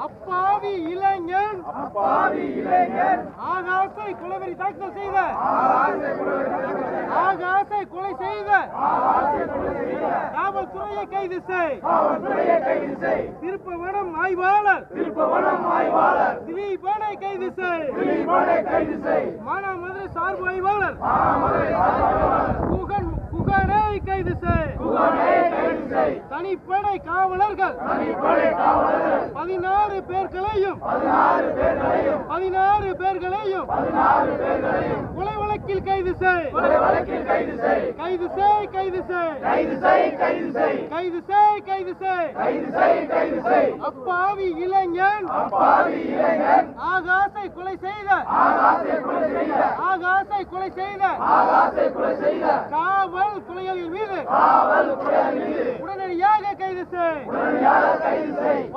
அப்பாவி இளைஞன் ஆகாசை கொலைவெறி தாக்கல் செய்த ஆகாசை கொலை செய்த காவல்துறையை கைது செய். திருப்பவனம் ஆய்வாளர் திலீபனை கைது செய். மானாமதுரை சார்பு ஆய்வாளர் குகனை கைது செய். தனிப்படை காவலர்கள் 16 பேர்களையும் கொலை வழக்கில் கைது செய். அப்பாவி இளைஞன் ஆகாசை கொலை செய்த காவல் கொலையாளிகள் மீது உடனடியாக கைது செய்.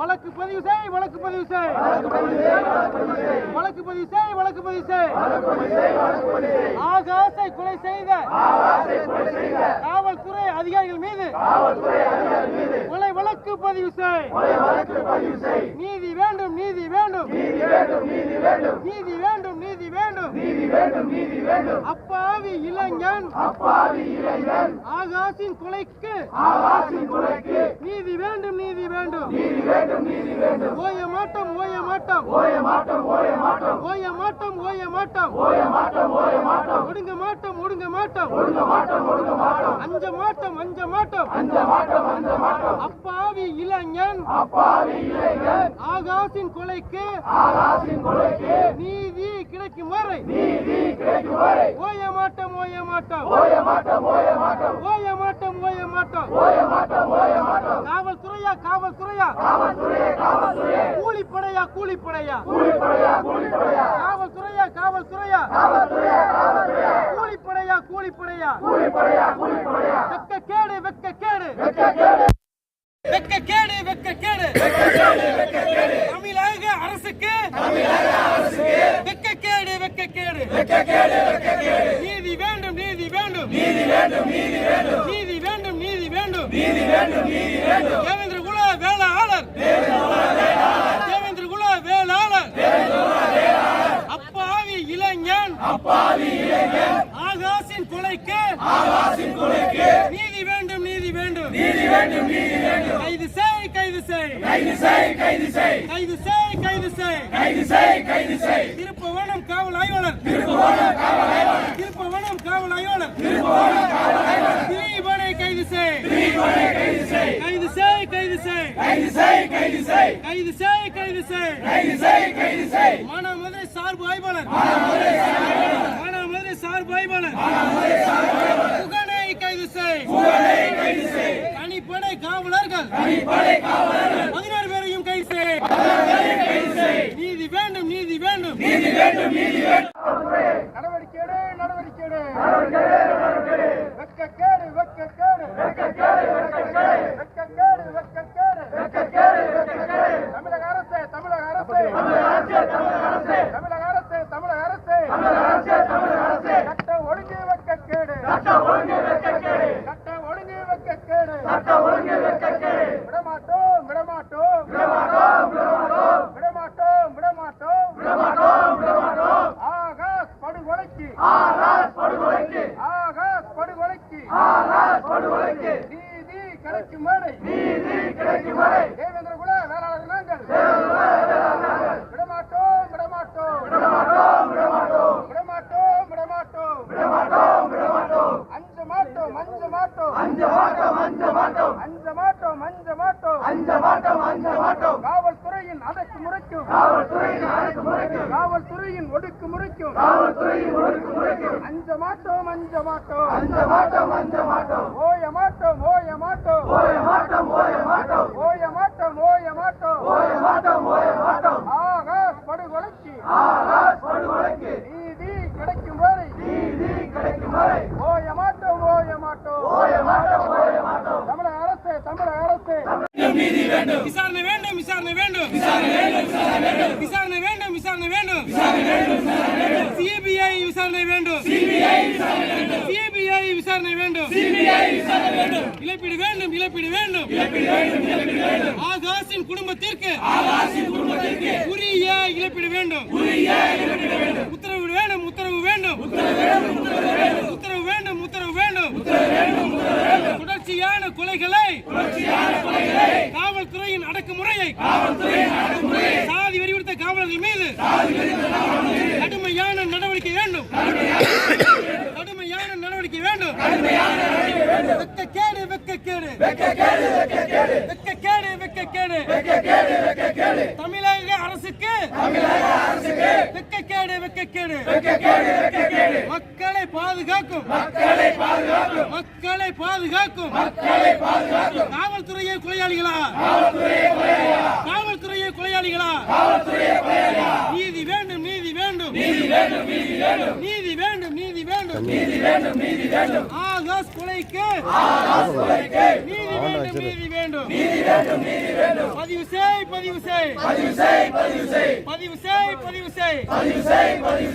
வழக்கு பதிவு செய். ஆகாசை கொலை செய்த காவல்துறை அதிகாரிகள் மீது கொலை வழக்கு பதிவு செய். நீதி வேண்டும். அப்பாவி இளைஞன் ஆகாசின் கொலைக்கு நீதி வேண்டும். ஓய மாட்டோம். ஒடுங்க மாட்டோம். அஞ்ச மாட்டோம். அப்பாவி இளைஞன் ஆகாசின் கொலைக்கு நீதி கிடைக்கும் வரை ஓய மாட்டோம். காவல்துறையா கூலிப்படையா காவல்துறையா கூலிப்படையா வெட்கக்கேடு தமிழக அரசுக்கு வெட்கக்கேடு நீதி வேண்டும். தேவேந்திர குல வேளாளர் அப்பாவி இளைஞன் ஆகாசின் கொலைக்கு நீதி வேண்டும். கைது செய். திருப்பவனம் காவல் ஆய்வாளர் திலீபனை கைது செய். மானாமதுரை சார்பு ஆய்வாளர் குகனை கைது செய். தனிப்படை காவலர்கள் 16 பேரையும் கைது செய். நீதி வேண்டும். நடவடிக்கை தமிழக அரசே சட்ட ஒழுங்கு வெட்கக்கேடு ஆகாஷ் படுகொலைக்கு நீதி கிடைக்கும் வரை தேவேந்திர குல வேளாளர் நாங்கள் விடமாட்டோம். அஞ்ச மாட்டோம். காவல்துறையின் அடக்குமுறைக்கும் காவல்துறையின் ஒடுக்குமுறைக்கும் அஞ்ச மாட்டோம். ஓய மாட்டோம். ஆகாஷ் படுகொலைக்கு நீதி கிடைக்கும் வரை ஓய மாட்டோம். தமிழக அரசு விசாரணை வேண்டும். சிபிஐ விசாரணை வேண்டும். இழப்பீடு வேண்டும், இழப்பீடு வேண்டும். ஆகாஷின் குடும்பத்திற்கு உரிய இழப்பீடு வேண்டும். உத்தரவு வேண்டும், உத்தரவு வேண்டும். உத்தரவு வேண்டும், உத்தரவு வேண்டும். தொடர்ச்சியான கொலைகளை, காவல்துறையின் அடக்குமுறையை, சாதி வெறிவிடுத்த காவலர்கள் மீது கடுமையான நடவடிக்கை வேண்டும். கடுமையான நடவடிக்கை வேண்டும். வெட்கக்கேடு, வெட்கக்கேடு, வெட்கக்கேடு, வெட்கக்கேடு. தமிழக அரசுக்கு வெட்கக்கேடு, வெட்கக்கேடு. மக்களை பாதுகாக்கும், மக்களை பாதுகாக்கும் காவல்துறையை கொலையாளிகளா, காவல்துறையை கொலையாளிகளா. நீதி வேண்டும், நீதி வேண்டும், நீதி வேண்டும், நீதி வேண்டும். ஆகாஷ் கொலைக்கு நீதி வேண்டும், நீதி வேண்டும். பதிவு செய், பதிவு செய், பதிவு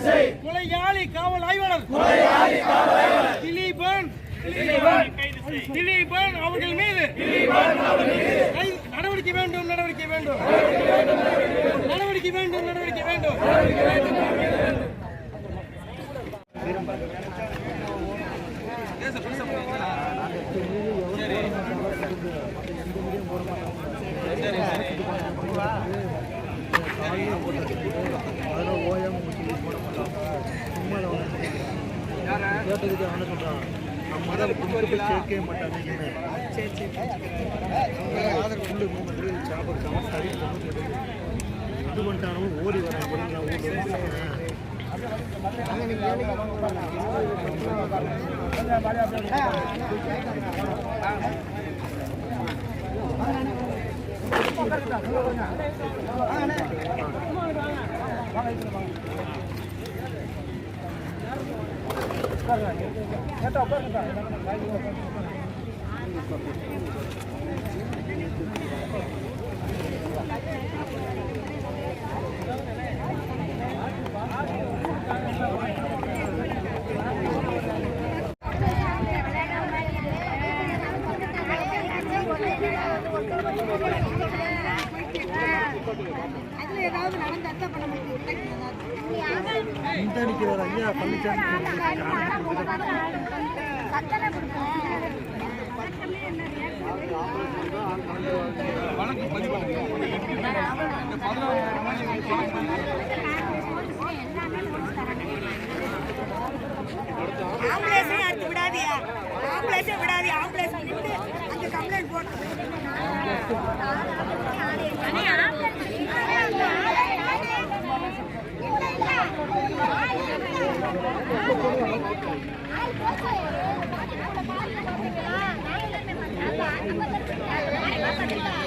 செய். கொலையாளி காவல் ஆய்வாளர் திலீபன் அவர்கள் மீது நடவடிக்கை வேண்டும், நடவடிக்கை வேண்டும், நடவடிக்கை வேண்டும், நடவடிக்கை வேண்டும். கேட்டதுக்கு அவனை சொல்றான், நம்ம மதம் சேர்க்கவே மாட்டாங்க. சாப்பிட்டு சரி இது பண்ணிட்டானும் ஓடி வரேன். ஐயா பழனிசாமி ஆம்புலன்ஸே அடுத்து விடாதியா, ஆம்புலன்ஸே விடாதியா, ஆம்புலன்ஸ் நின்று அந்த கம்ப்ளைண்ட் போட்டு நான்